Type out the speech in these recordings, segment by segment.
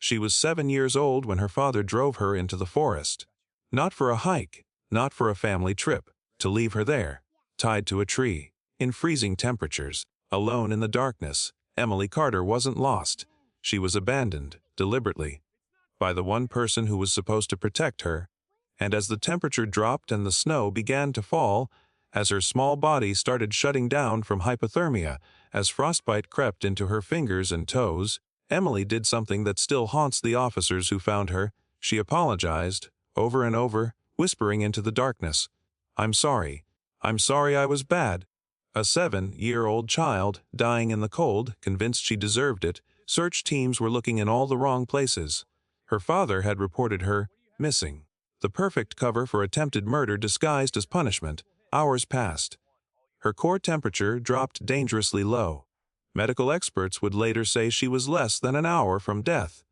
She was 7 years old when her father drove her into the forest. Not for a hike, not for a family trip, to leave her there, tied to a tree, in freezing temperatures, alone in the darkness. Emily Carter wasn't lost. She was abandoned, deliberately, by the one person who was supposed to protect her. And as the temperature dropped and the snow began to fall, as her small body started shutting down from hypothermia, as frostbite crept into her fingers and toes, Emily did something that still haunts the officers who found her. She apologized, over and over, whispering into the darkness, "I'm sorry. I'm sorry I was bad." A 7-year-old child, dying in the cold, convinced she deserved it. Search teams were looking in all the wrong places. Her father had reported her missing. The perfect cover for attempted murder disguised as punishment. Hours passed. Her core temperature dropped dangerously low. Medical experts would later say she was less than an hour from death.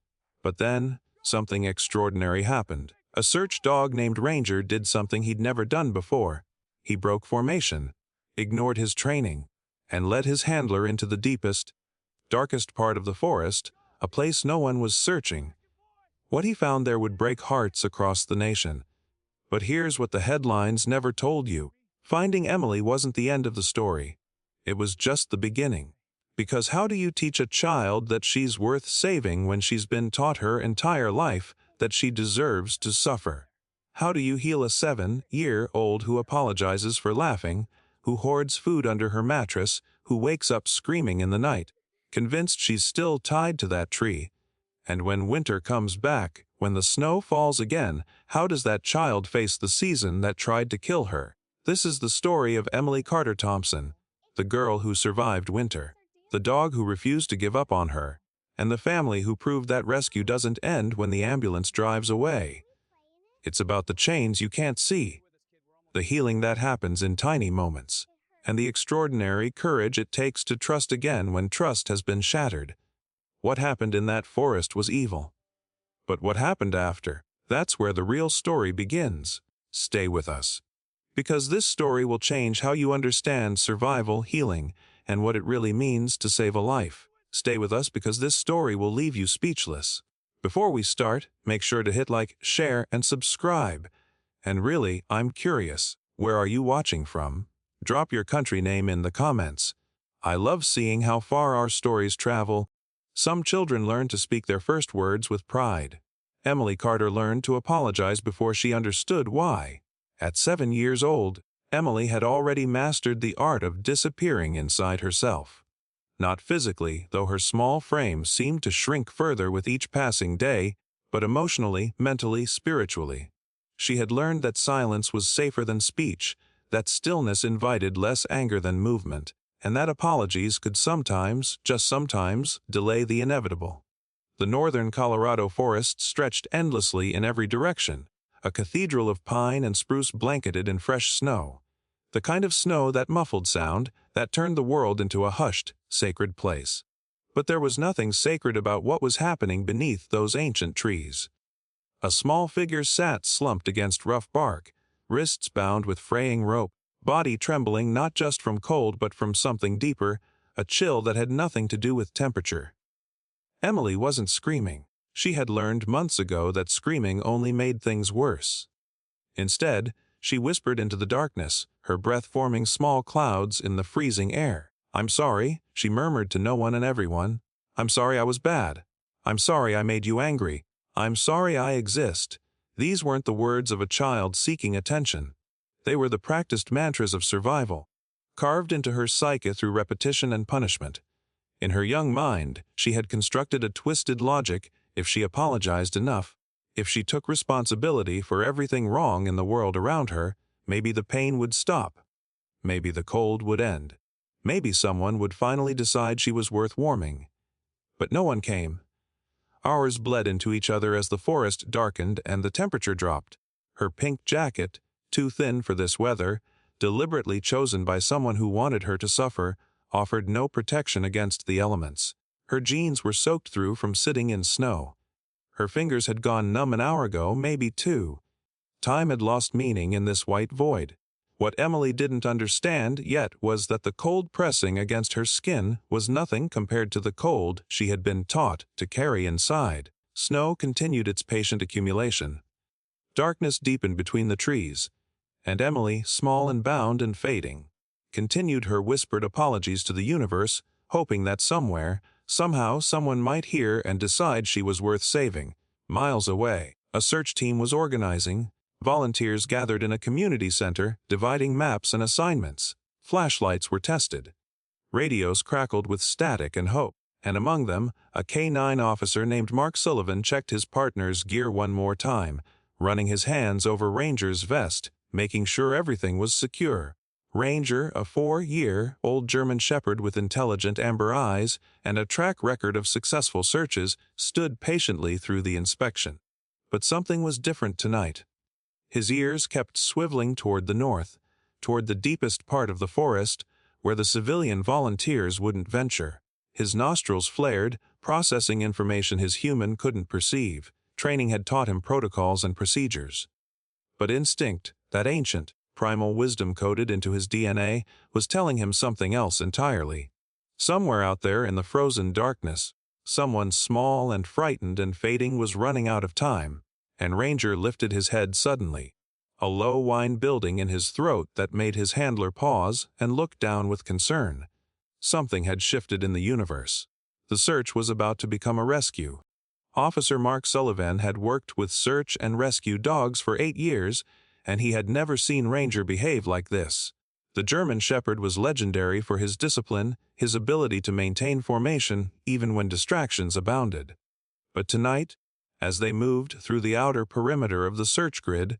But then, something extraordinary happened. A search dog named Ranger did something he'd never done before. He broke formation, ignored his training, and led his handler into the deepest, darkest part of the forest, a place no one was searching. What he found there would break hearts across the nation. But here's what the headlines never told you. Finding Emily wasn't the end of the story. It was just the beginning. Because how do you teach a child that she's worth saving when she's been taught her entire life that she deserves to suffer? How do you heal a 7-year-old who apologizes for laughing, who hoards food under her mattress, who wakes up screaming in the night, convinced she's still tied to that tree? And when winter comes back, when the snow falls again, how does that child face the season that tried to kill her? This is the story of Emily Carter Thompson, the girl who survived winter, the dog who refused to give up on her, and the family who proved that rescue doesn't end when the ambulance drives away. It's about the chains you can't see, the healing that happens in tiny moments, and the extraordinary courage it takes to trust again when trust has been shattered. What happened in that forest was evil. But what happened after? That's where the real story begins. Stay with us. Because this story will change how you understand survival, healing, and what it really means to save a life. Stay with us because this story will leave you speechless. Before we start, make sure to hit like, share, and subscribe. And really, I'm curious, where are you watching from? Drop your country name in the comments. I love seeing how far our stories travel. Some children learn to speak their first words with pride. Emily Carter learned to apologize before she understood why. At 7 years old, Emily had already mastered the art of disappearing inside herself. Not physically, though her small frame seemed to shrink further with each passing day, but emotionally, mentally, spiritually. She had learned that silence was safer than speech, that stillness invited less anger than movement, and that apologies could sometimes, just sometimes, delay the inevitable. The northern Colorado forest stretched endlessly in every direction, a cathedral of pine and spruce blanketed in fresh snow. The kind of snow that muffled sound, that turned the world into a hushed, sacred place. But there was nothing sacred about what was happening beneath those ancient trees. A small figure sat slumped against rough bark, wrists bound with fraying rope, body trembling not just from cold but from something deeper, a chill that had nothing to do with temperature. Emily wasn't screaming. She had learned months ago that screaming only made things worse. Instead, she whispered into the darkness, her breath forming small clouds in the freezing air. "I'm sorry," she murmured to no one and everyone. "I'm sorry I was bad. I'm sorry I made you angry. I'm sorry I exist." These weren't the words of a child seeking attention. They were the practiced mantras of survival, carved into her psyche through repetition and punishment. In her young mind, she had constructed a twisted logic: if she apologized enough, if she took responsibility for everything wrong in the world around her, maybe the pain would stop. Maybe the cold would end. Maybe someone would finally decide she was worth warming. But no one came. Hours bled into each other as the forest darkened and the temperature dropped. Her pink jacket, too thin for this weather, deliberately chosen by someone who wanted her to suffer, offered no protection against the elements. Her jeans were soaked through from sitting in snow. Her fingers had gone numb an hour ago, maybe 2. Time had lost meaning in this white void. What Emily didn't understand yet was that the cold pressing against her skin was nothing compared to the cold she had been taught to carry inside. Snow continued its patient accumulation. Darkness deepened between the trees, and Emily, small and bound and fading, continued her whispered apologies to the universe, hoping that somewhere, somehow, someone might hear and decide she was worth saving. Miles away, a search team was organizing. Volunteers gathered in a community center, dividing maps and assignments. Flashlights were tested. Radios crackled with static and hope, and among them, a K-9 officer named Mark Sullivan checked his partner's gear one more time, running his hands over Ranger's vest, making sure everything was secure. Ranger, a 4-year-old German Shepherd with intelligent amber eyes and a track record of successful searches, stood patiently through the inspection. But something was different tonight. His ears kept swiveling toward the north, toward the deepest part of the forest, where the civilian volunteers wouldn't venture. His nostrils flared, processing information his human couldn't perceive. Training had taught him protocols and procedures. But instinct, that ancient, primal wisdom coded into his DNA, was telling him something else entirely. Somewhere out there in the frozen darkness, someone small and frightened and fading was running out of time, and Ranger lifted his head suddenly, a low whine building in his throat that made his handler pause and look down with concern. Something had shifted in the universe. The search was about to become a rescue. Officer Mark Sullivan had worked with search and rescue dogs for 8 years, and he had never seen Ranger behave like this. The German Shepherd was legendary for his discipline, his ability to maintain formation even when distractions abounded. But tonight, as they moved through the outer perimeter of the search grid,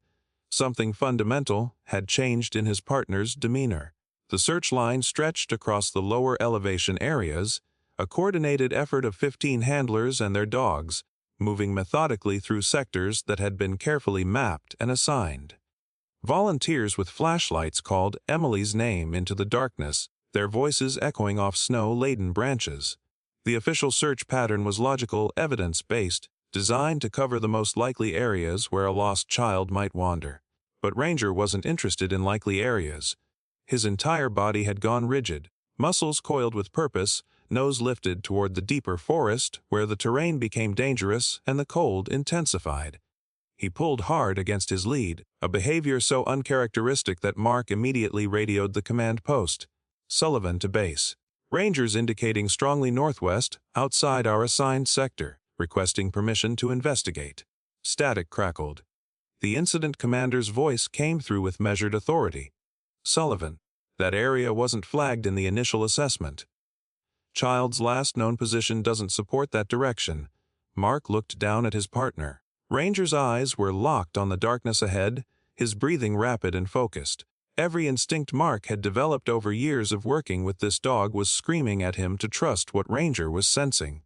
something fundamental had changed in his partner's demeanor. The search line stretched across the lower elevation areas, a coordinated effort of 15 handlers and their dogs, moving methodically through sectors that had been carefully mapped and assigned. Volunteers with flashlights called Emily's name into the darkness, their voices echoing off snow-laden branches. The official search pattern was logical, evidence-based, designed to cover the most likely areas where a lost child might wander. But Ranger wasn't interested in likely areas. His entire body had gone rigid, muscles coiled with purpose, nose lifted toward the deeper forest where the terrain became dangerous and the cold intensified. He pulled hard against his lead, a behavior so uncharacteristic that Mark immediately radioed the command post. Sullivan to base. Rangers indicating strongly northwest, outside our assigned sector, requesting permission to investigate. Static crackled. The incident commander's voice came through with measured authority. Sullivan, that area wasn't flagged in the initial assessment. Child's last known position doesn't support that direction. Mark looked down at his partner. Ranger's eyes were locked on the darkness ahead, his breathing rapid and focused. Every instinct Mark had developed over years of working with this dog was screaming at him to trust what Ranger was sensing.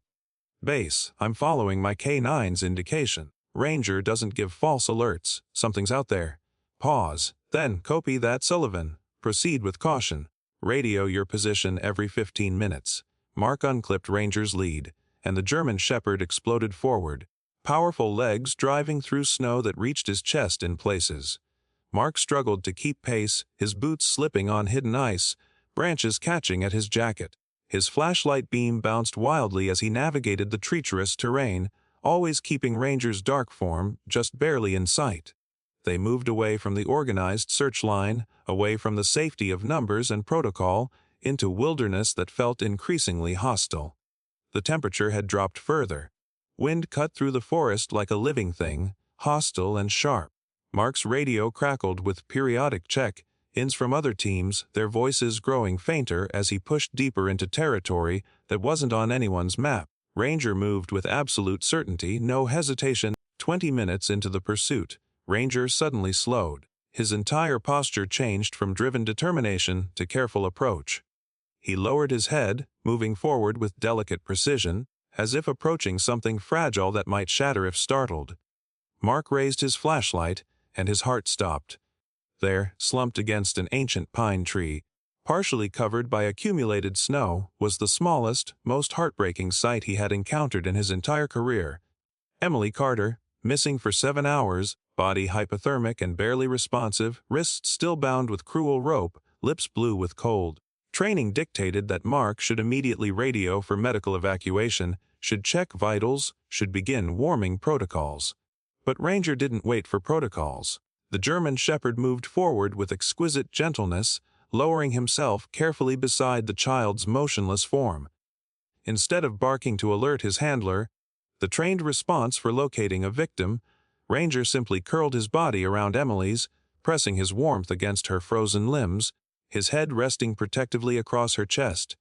Base, I'm following my K9's indication. Ranger doesn't give false alerts. Something's out there. Pause. Then copy that, Sullivan. Proceed with caution. Radio your position every 15 minutes. Mark unclipped Ranger's lead, and the German Shepherd exploded forward, powerful legs driving through snow that reached his chest in places. Mark struggled to keep pace, his boots slipping on hidden ice, branches catching at his jacket. His flashlight beam bounced wildly as he navigated the treacherous terrain, always keeping Ranger's dark form just barely in sight. They moved away from the organized search line, away from the safety of numbers and protocol, into wilderness that felt increasingly hostile. The temperature had dropped further. Wind cut through the forest like a living thing, hostile and sharp. Mark's radio crackled with periodic check-ins from other teams, their voices growing fainter as he pushed deeper into territory that wasn't on anyone's map. Ranger moved with absolute certainty, no hesitation. 20 minutes into the pursuit, Ranger suddenly slowed. His entire posture changed from driven determination to careful approach. He lowered his head, moving forward with delicate precision, as if approaching something fragile that might shatter if startled. Mark raised his flashlight, and his heart stopped. There, slumped against an ancient pine tree, partially covered by accumulated snow, was the smallest, most heartbreaking sight he had encountered in his entire career. Emily Carter, missing for 7 hours, body hypothermic and barely responsive, wrists still bound with cruel rope, lips blue with cold. Training dictated that Mark should immediately radio for medical evacuation. should check vitals, should begin warming protocols. But Ranger didn't wait for protocols. The German Shepherd moved forward with exquisite gentleness, lowering himself carefully beside the child's motionless form. Instead of barking to alert his handler, the trained response for locating a victim, Ranger simply curled his body around Emily's, pressing his warmth against her frozen limbs, his head resting protectively across her chest.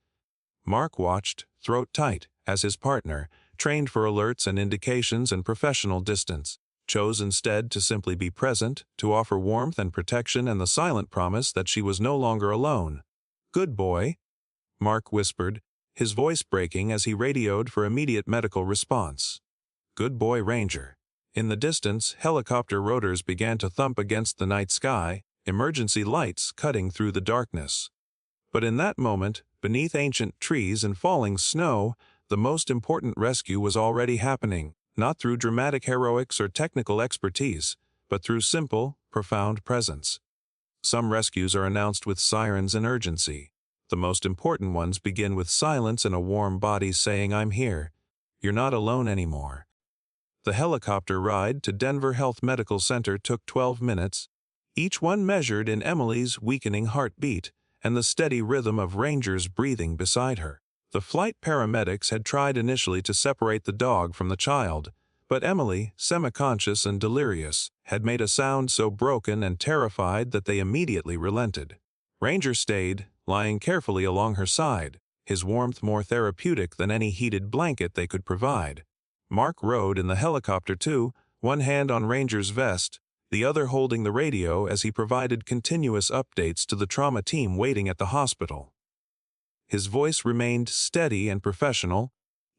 Mark watched, throat tight, as his partner, trained for alerts and indications and professional distance, chose instead to simply be present, to offer warmth and protection and the silent promise that she was no longer alone. "Good boy," Mark whispered, his voice breaking as he radioed for immediate medical response. "Good boy, Ranger." In the distance, helicopter rotors began to thump against the night sky, emergency lights cutting through the darkness. But in that moment, beneath ancient trees and falling snow, the most important rescue was already happening, not through dramatic heroics or technical expertise, but through simple, profound presence. Some rescues are announced with sirens and urgency. The most important ones begin with silence and a warm body saying, "I'm here. You're not alone anymore." The helicopter ride to Denver Health Medical Center took 12 minutes, each one measured in Emily's weakening heartbeat and the steady rhythm of Ranger's breathing beside her. The flight paramedics had tried initially to separate the dog from the child, but Emily, semi-conscious and delirious, had made a sound so broken and terrified that they immediately relented. Ranger stayed, lying carefully along her side, his warmth more therapeutic than any heated blanket they could provide. Mark rode in the helicopter too, one hand on Ranger's vest, the other holding the radio as he provided continuous updates to the trauma team waiting at the hospital. His voice remained steady and professional,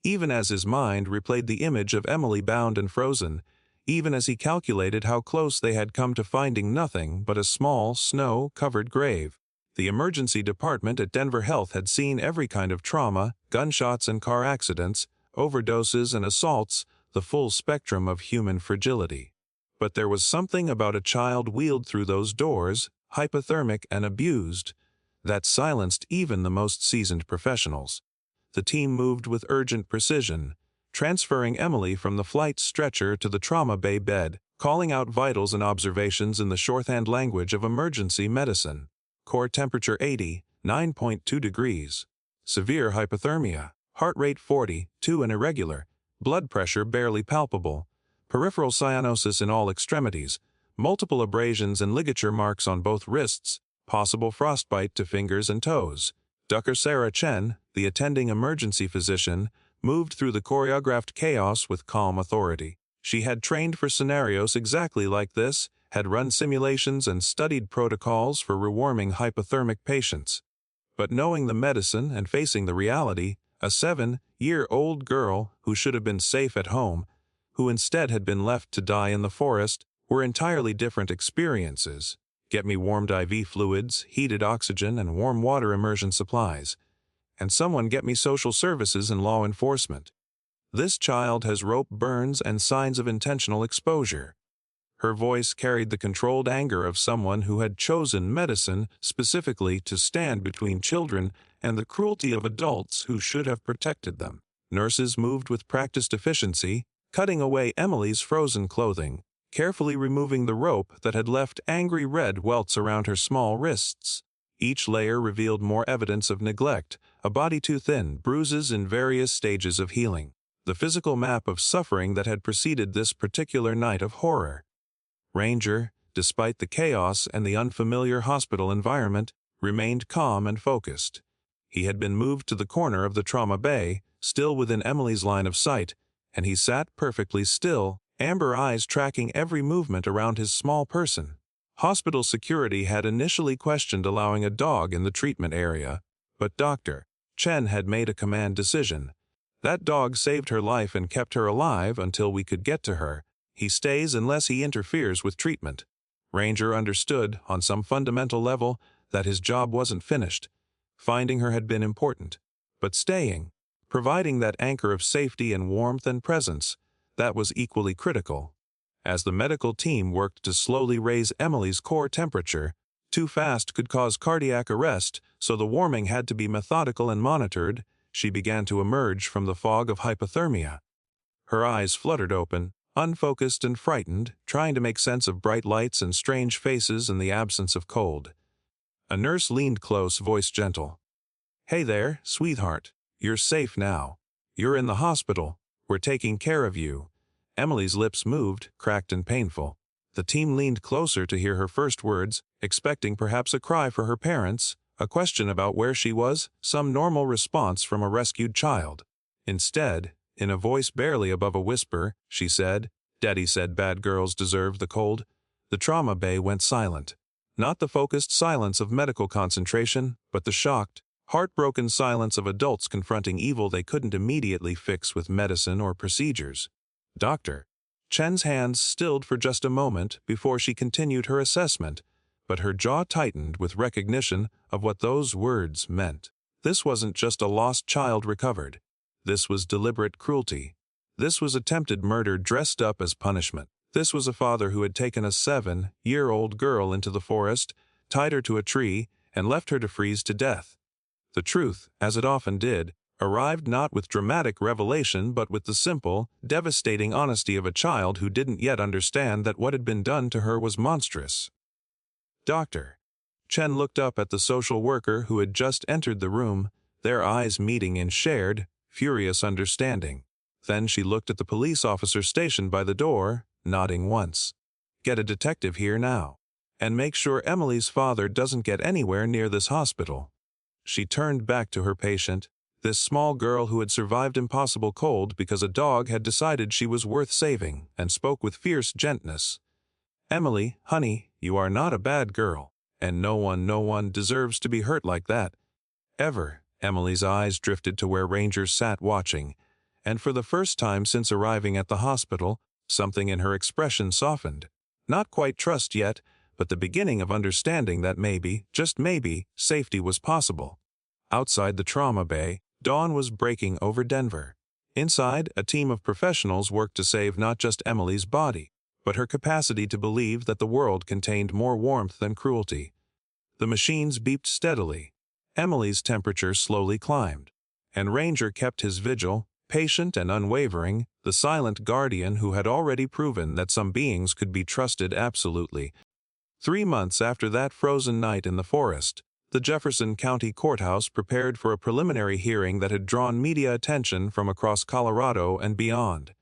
even as his mind replayed the image of Emily bound and frozen, even as he calculated how close they had come to finding nothing but a small, snow-covered grave. The emergency department at Denver Health had seen every kind of trauma, gunshots and car accidents, overdoses and assaults, the full spectrum of human fragility. But there was something about a child wheeled through those doors, hypothermic and abused, that silenced even the most seasoned professionals. The team moved with urgent precision, transferring Emily from the flight stretcher to the trauma bay bed, calling out vitals and observations in the shorthand language of emergency medicine. Core temperature 80, 9.2 degrees. Severe hypothermia. Heart rate 42 and irregular. Blood pressure barely palpable. Peripheral cyanosis in all extremities. Multiple abrasions and ligature marks on both wrists. Possible frostbite to fingers and toes. Dr. Sarah Chen, the attending emergency physician, moved through the choreographed chaos with calm authority. She had trained for scenarios exactly like this, had run simulations and studied protocols for rewarming hypothermic patients. But knowing the medicine and facing the reality, a 7-year-old girl who should have been safe at home, who instead had been left to die in the forest, were entirely different experiences. Get me warmed IV fluids, heated oxygen, and warm water immersion supplies. And someone get me social services and law enforcement. This child has rope burns and signs of intentional exposure. Her voice carried the controlled anger of someone who had chosen medicine specifically to stand between children and the cruelty of adults who should have protected them. Nurses moved with practiced efficiency, cutting away Emily's frozen clothing, carefully removing the rope that had left angry red welts around her small wrists. Each layer revealed more evidence of neglect, a body too thin, bruises in various stages of healing. The physical map of suffering that had preceded this particular night of horror. Ranger, despite the chaos and the unfamiliar hospital environment, remained calm and focused. He had been moved to the corner of the trauma bay, still within Emily's line of sight, and he sat perfectly still, amber eyes tracking every movement around his small person. Hospital security had initially questioned allowing a dog in the treatment area, but Dr. Chen had made a command decision. That dog saved her life and kept her alive until we could get to her. He stays unless he interferes with treatment. Ranger understood, on some fundamental level, that his job wasn't finished. Finding her had been important. But staying, providing that anchor of safety and warmth and presence, that was equally critical. As the medical team worked to slowly raise Emily's core temperature, too fast could cause cardiac arrest, so the warming had to be methodical and monitored, she began to emerge from the fog of hypothermia. Her eyes fluttered open, unfocused and frightened, trying to make sense of bright lights and strange faces in the absence of cold. A nurse leaned close, voice gentle. "Hey there, sweetheart. You're safe now. You're in the hospital. We're taking care of you." Emily's lips moved, cracked and painful. The team leaned closer to hear her first words, expecting perhaps a cry for her parents, a question about where she was, some normal response from a rescued child. Instead, in a voice barely above a whisper, she said, "Daddy said bad girls deserve the cold." The trauma bay went silent. Not the focused silence of medical concentration, but the shocked, heartbroken silence of adults confronting evil they couldn't immediately fix with medicine or procedures. "Doctor." Chen's hands stilled for just a moment before she continued her assessment, but her jaw tightened with recognition of what those words meant. This wasn't just a lost child recovered. This was deliberate cruelty. This was attempted murder dressed up as punishment. This was a father who had taken a 7-year-old girl into the forest, tied her to a tree, and left her to freeze to death. The truth, as it often did, arrived not with dramatic revelation but with the simple, devastating honesty of a child who didn't yet understand that what had been done to her was monstrous. "Doctor." Chen looked up at the social worker who had just entered the room, their eyes meeting in shared, furious understanding. Then she looked at the police officer stationed by the door, nodding once. "Get a detective here now. And make sure Emily's father doesn't get anywhere near this hospital." She turned back to her patient, this small girl who had survived impossible cold because a dog had decided she was worth saving, and spoke with fierce gentleness. "Emily, honey, you are not a bad girl, and no one deserves to be hurt like that. Ever." Emily's eyes drifted to where Ranger sat watching, and for the first time since arriving at the hospital, something in her expression softened. Not quite trust yet, but the beginning of understanding that maybe, just maybe, safety was possible. Outside the trauma bay, dawn was breaking over Denver. Inside, a team of professionals worked to save not just Emily's body, but her capacity to believe that the world contained more warmth than cruelty. The machines beeped steadily. Emily's temperature slowly climbed. And Ranger kept his vigil, patient and unwavering, the silent guardian who had already proven that some beings could be trusted absolutely. 3 months after that frozen night in the forest, the Jefferson County Courthouse prepared for a preliminary hearing that had drawn media attention from across Colorado and beyond.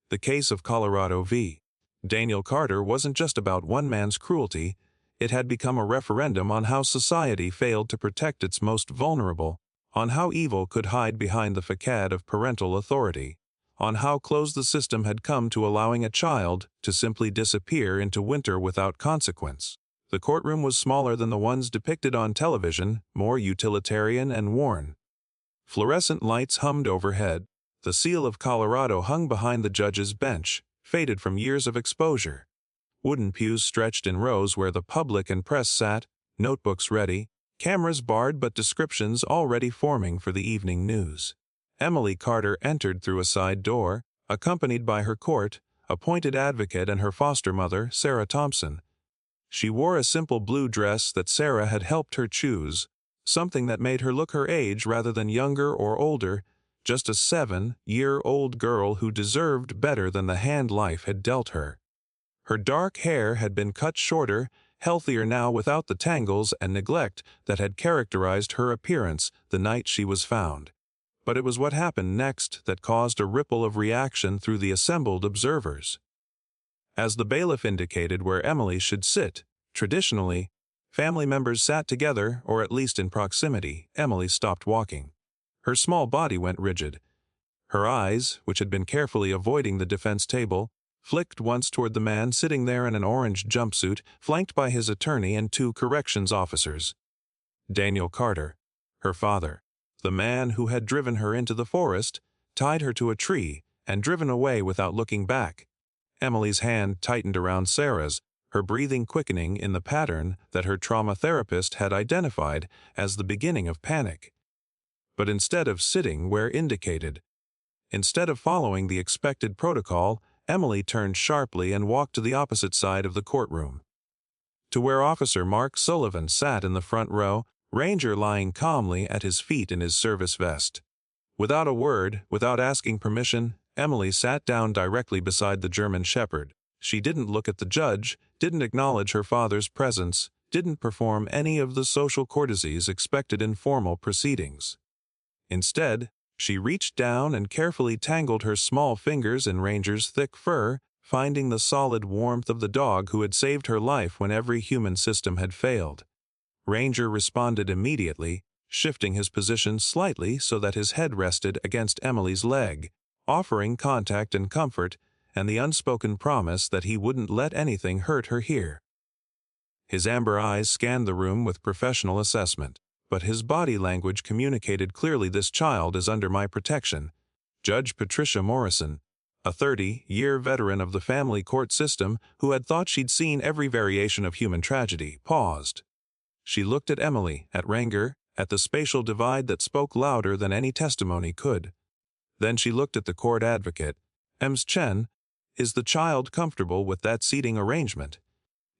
The case of Colorado v. Daniel Carter wasn't just about one man's cruelty, it had become a referendum on how society failed to protect its most vulnerable, on how evil could hide behind the facade of parental authority, on how close the system had come to allowing a child to simply disappear into winter without consequence. The courtroom was smaller than the ones depicted on television, more utilitarian and worn. Fluorescent lights hummed overhead. The seal of Colorado hung behind the judge's bench, faded from years of exposure. Wooden pews stretched in rows where the public and press sat, notebooks ready, cameras barred but descriptions already forming for the evening news. Emily Carter entered through a side door, accompanied by her court-appointed advocate and her foster mother, Sarah Thompson. She wore a simple blue dress that Sarah had helped her choose, something that made her look her age rather than younger or older, just a 7-year-old girl who deserved better than the hand life had dealt her. Her dark hair had been cut shorter, healthier now without the tangles and neglect that had characterized her appearance the night she was found. But it was what happened next that caused a ripple of reaction through the assembled observers. As the bailiff indicated where Emily should sit, traditionally, family members sat together or at least in proximity. Emily stopped walking. Her small body went rigid. Her eyes, which had been carefully avoiding the defense table, flicked once toward the man sitting there in an orange jumpsuit, flanked by his attorney and 2 corrections officers. Daniel Carter, her father, the man who had driven her into the forest, tied her to a tree, and driven away without looking back. Emily's hand tightened around Sarah's, her breathing quickening in the pattern that her trauma therapist had identified as the beginning of panic. But instead of sitting where indicated, instead of following the expected protocol, Emily turned sharply and walked to the opposite side of the courtroom. To where Officer Mark Sullivan sat in the front row, Ranger lying calmly at his feet in his service vest. Without a word, without asking permission, Emily sat down directly beside the German shepherd. She didn't look at the judge, didn't acknowledge her father's presence, didn't perform any of the social courtesies expected in formal proceedings. Instead, she reached down and carefully tangled her small fingers in Ranger's thick fur, finding the solid warmth of the dog who had saved her life when every human system had failed. Ranger responded immediately, shifting his position slightly so that his head rested against Emily's leg, offering contact and comfort, and the unspoken promise that he wouldn't let anything hurt her here. His amber eyes scanned the room with professional assessment, but his body language communicated clearly, this child is under my protection. Judge Patricia Morrison, a 30-year veteran of the family court system who had thought she'd seen every variation of human tragedy, paused. She looked at Emily, at Ranger, at the spatial divide that spoke louder than any testimony could. Then she looked at the court advocate. Ms. Chen, is the child comfortable with that seating arrangement?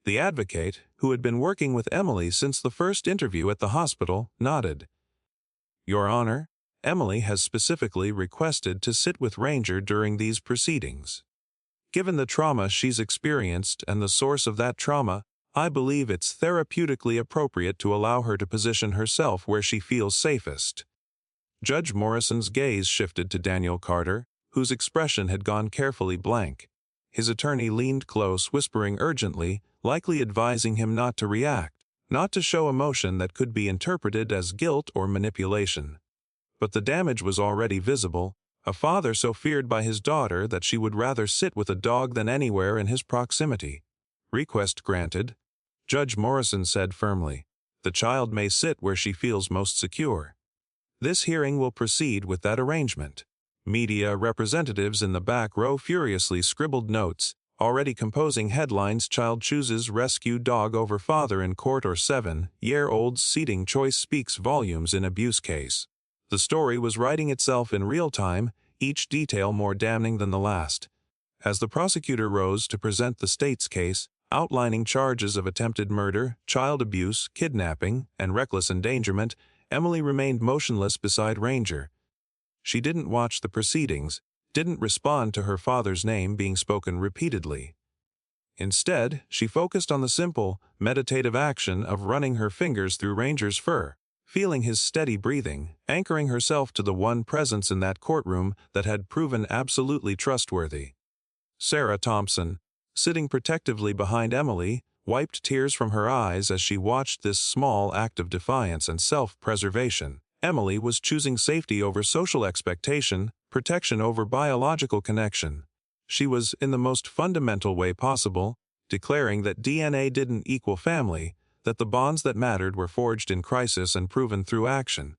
The advocate, who had been working with Emily since the first interview at the hospital, nodded. Your Honor, Emily has specifically requested to sit with Ranger during these proceedings. Given the trauma she's experienced and the source of that trauma, I believe it's therapeutically appropriate to allow her to position herself where she feels safest. Judge Morrison's gaze shifted to Daniel Carter, whose expression had gone carefully blank. His attorney leaned close, whispering urgently, likely advising him not to react, not to show emotion that could be interpreted as guilt or manipulation. But the damage was already visible, a father so feared by his daughter that she would rather sit with a dog than anywhere in his proximity. Request granted, Judge Morrison said firmly. The child may sit where she feels most secure. This hearing will proceed with that arrangement. Media representatives in the back row furiously scribbled notes, already composing headlines. Child chooses rescue dog over father in court, or 7-year-old's seating choice speaks volumes in abuse case. The story was writing itself in real time, each detail more damning than the last. As the prosecutor rose to present the state's case, outlining charges of attempted murder, child abuse, kidnapping, and reckless endangerment, Emily remained motionless beside Ranger. She didn't watch the proceedings, didn't respond to her father's name being spoken repeatedly. Instead, she focused on the simple, meditative action of running her fingers through Ranger's fur, feeling his steady breathing, anchoring herself to the one presence in that courtroom that had proven absolutely trustworthy. Sarah Thompson, sitting protectively behind Emily, wiped tears from her eyes as she watched this small act of defiance and self-preservation. Emily was choosing safety over social expectation, protection over biological connection. She was, in the most fundamental way possible, declaring that DNA didn't equal family, that the bonds that mattered were forged in crisis and proven through action.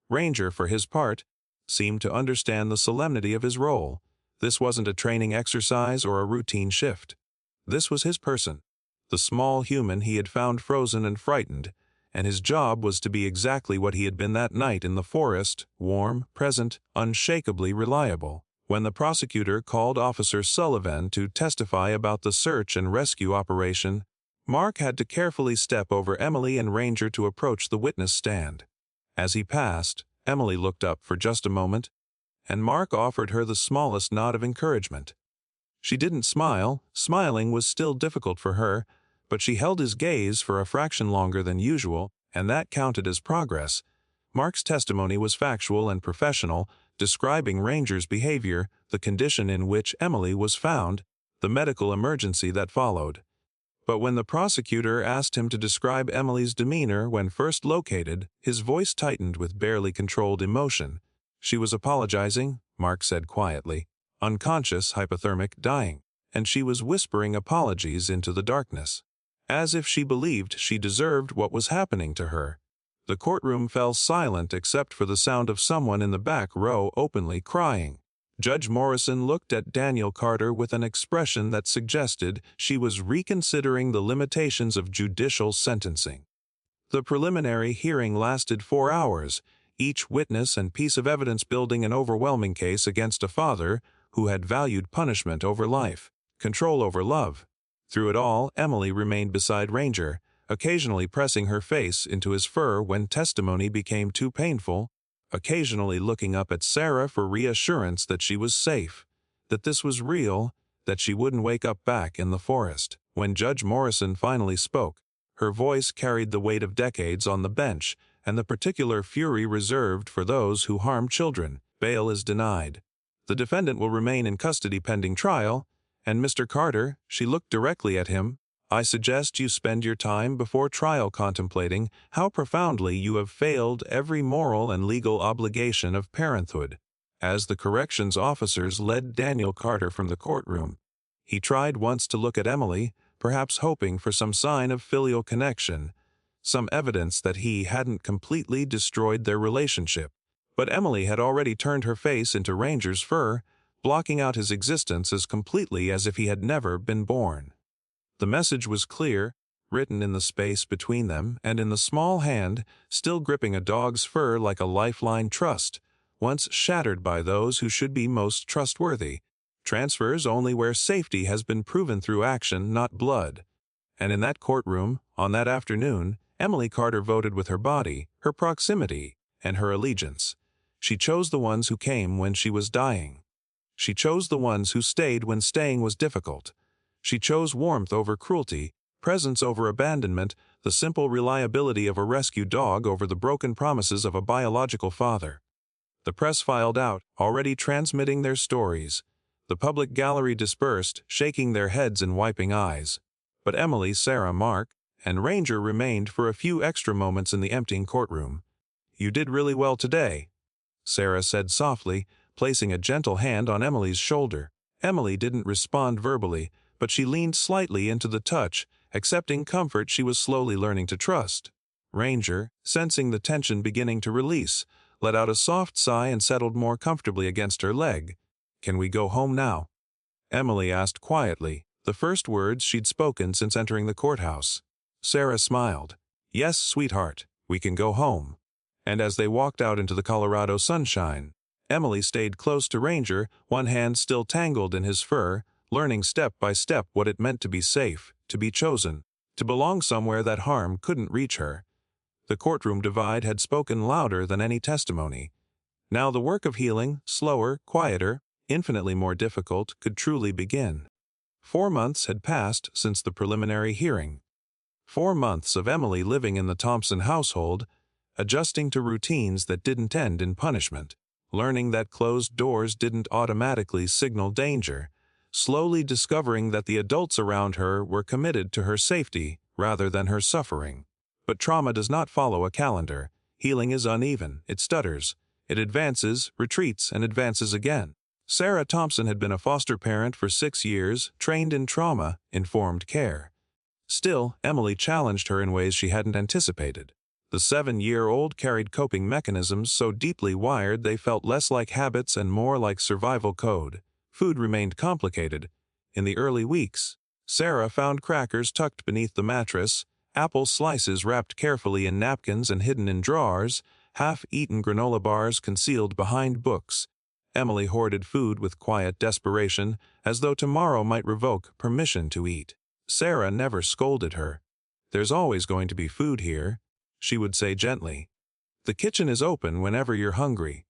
Ranger, for his part, seemed to understand the solemnity of his role. This wasn't a training exercise or a routine shift. This was his person, the small human he had found frozen and frightened, and his job was to be exactly what he had been that night in the forest, warm, present, unshakably reliable. When the prosecutor called Officer Sullivan to testify about the search and rescue operation, Mark had to carefully step over Emily and Ranger to approach the witness stand. As he passed, Emily looked up for just a moment, and Mark offered her the smallest nod of encouragement. She didn't smile, smiling was still difficult for her, but she held his gaze for a fraction longer than usual, and that counted as progress. Mark's testimony was factual and professional, describing Ranger's behavior, the condition in which Emily was found, the medical emergency that followed. But when the prosecutor asked him to describe Emily's demeanor when first located, his voice tightened with barely controlled emotion. She was apologizing, Mark said quietly, unconscious, hypothermic, dying, and she was whispering apologies into the darkness, as if she believed she deserved what was happening to her. The courtroom fell silent except for the sound of someone in the back row openly crying. Judge Morrison looked at Daniel Carter with an expression that suggested she was reconsidering the limitations of judicial sentencing. The preliminary hearing lasted 4 hours, each witness and piece of evidence building an overwhelming case against a father who had valued punishment over life, control over love. Through it all, Emily remained beside Ranger, occasionally pressing her face into his fur when testimony became too painful, occasionally looking up at Sarah for reassurance that she was safe, that this was real, that she wouldn't wake up back in the forest. When Judge Morrison finally spoke, her voice carried the weight of decades on the bench and the particular fury reserved for those who harm children. Bail is denied. The defendant will remain in custody pending trial, and Mr. Carter, she looked directly at him, I suggest you spend your time before trial contemplating how profoundly you have failed every moral and legal obligation of parenthood. As the corrections officers led Daniel Carter from the courtroom, he tried once to look at Emily, perhaps hoping for some sign of filial connection, some evidence that he hadn't completely destroyed their relationship. But Emily had already turned her face into Ranger's fur, blocking out his existence as completely as if he had never been born. The message was clear, written in the space between them and in the small hand, still gripping a dog's fur like a lifeline. Trust, once shattered by those who should be most trustworthy. Transfers only where safety has been proven through action, not blood. And in that courtroom, on that afternoon, Emily Carter voted with her body, her proximity, and her allegiance. She chose the ones who came when she was dying. She chose the ones who stayed when staying was difficult. She chose warmth over cruelty, presence over abandonment, the simple reliability of a rescue dog over the broken promises of a biological father. The press filed out, already transmitting their stories. The public gallery dispersed, shaking their heads and wiping eyes. But Emily, Sarah, Mark, and Ranger remained for a few extra moments in the emptying courtroom. You did really well today, Sarah said softly, placing a gentle hand on Emily's shoulder. Emily didn't respond verbally, but she leaned slightly into the touch, accepting comfort she was slowly learning to trust. Ranger, sensing the tension beginning to release, let out a soft sigh and settled more comfortably against her leg. Can we go home now? Emily asked quietly, the first words she'd spoken since entering the courthouse. Sarah smiled. Yes, sweetheart, we can go home. And as they walked out into the Colorado sunshine, Emily stayed close to Ranger, one hand still tangled in his fur, learning step by step what it meant to be safe, to be chosen, to belong somewhere that harm couldn't reach her. The courtroom divide had spoken louder than any testimony. Now the work of healing, slower, quieter, infinitely more difficult, could truly begin. 4 months had passed since the preliminary hearing. 4 months of Emily living in the Thompson household, adjusting to routines that didn't end in punishment, learning that closed doors didn't automatically signal danger, slowly discovering that the adults around her were committed to her safety rather than her suffering. But trauma does not follow a calendar. Healing is uneven, it stutters, it advances, retreats, and advances again. Sarah Thompson had been a foster parent for 6 years, trained in trauma-informed care. Still, Emily challenged her in ways she hadn't anticipated. The 7-year-old carried coping mechanisms so deeply wired they felt less like habits and more like survival code. Food remained complicated. In the early weeks, Sarah found crackers tucked beneath the mattress, apple slices wrapped carefully in napkins and hidden in drawers, half-eaten granola bars concealed behind books. Emily hoarded food with quiet desperation, as though tomorrow might revoke permission to eat. Sarah never scolded her. There's always going to be food here, she would say gently. The kitchen is open whenever you're hungry.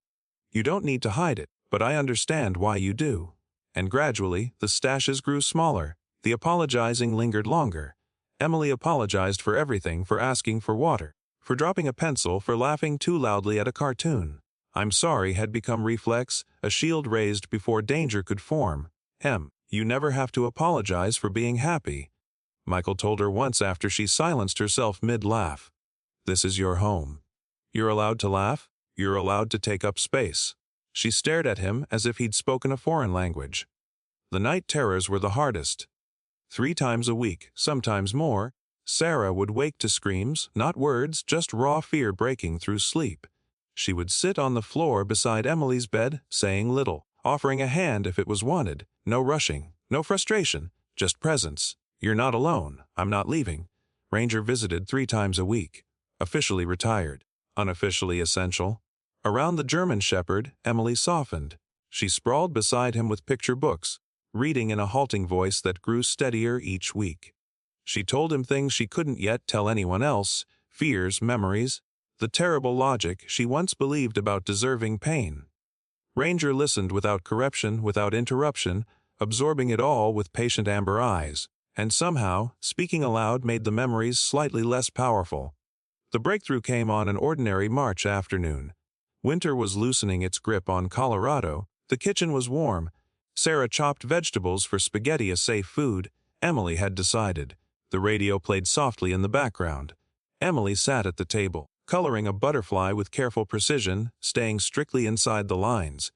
You don't need to hide it, but I understand why you do. And gradually, the stashes grew smaller. The apologizing lingered longer. Emily apologized for everything, for asking for water, for dropping a pencil, for laughing too loudly at a cartoon. I'm sorry had become reflex, a shield raised before danger could form. You never have to apologize for being happy, Michael told her once after she silenced herself mid-laugh. This is your home. You're allowed to laugh, you're allowed to take up space. She stared at him as if he'd spoken a foreign language. The night terrors were the hardest. 3 times a week, sometimes more, Sarah would wake to screams, not words, just raw fear breaking through sleep. She would sit on the floor beside Emily's bed, saying little, offering a hand if it was wanted. No rushing, no frustration, just presence. You're not alone, I'm not leaving. Ranger visited 3 times a week. Officially retired, unofficially essential. Around the German Shepherd, Emily softened. She sprawled beside him with picture books, reading in a halting voice that grew steadier each week. She told him things she couldn't yet tell anyone else, fears, memories, the terrible logic she once believed about deserving pain. Ranger listened without correction, without interruption, absorbing it all with patient amber eyes, and somehow, speaking aloud made the memories slightly less powerful. The breakthrough came on an ordinary March afternoon. Winter was loosening its grip on Colorado, the kitchen was warm. Sarah chopped vegetables for spaghetti, a safe food, Emily had decided. The radio played softly in the background. Emily sat at the table, coloring a butterfly with careful precision, staying strictly inside the lines.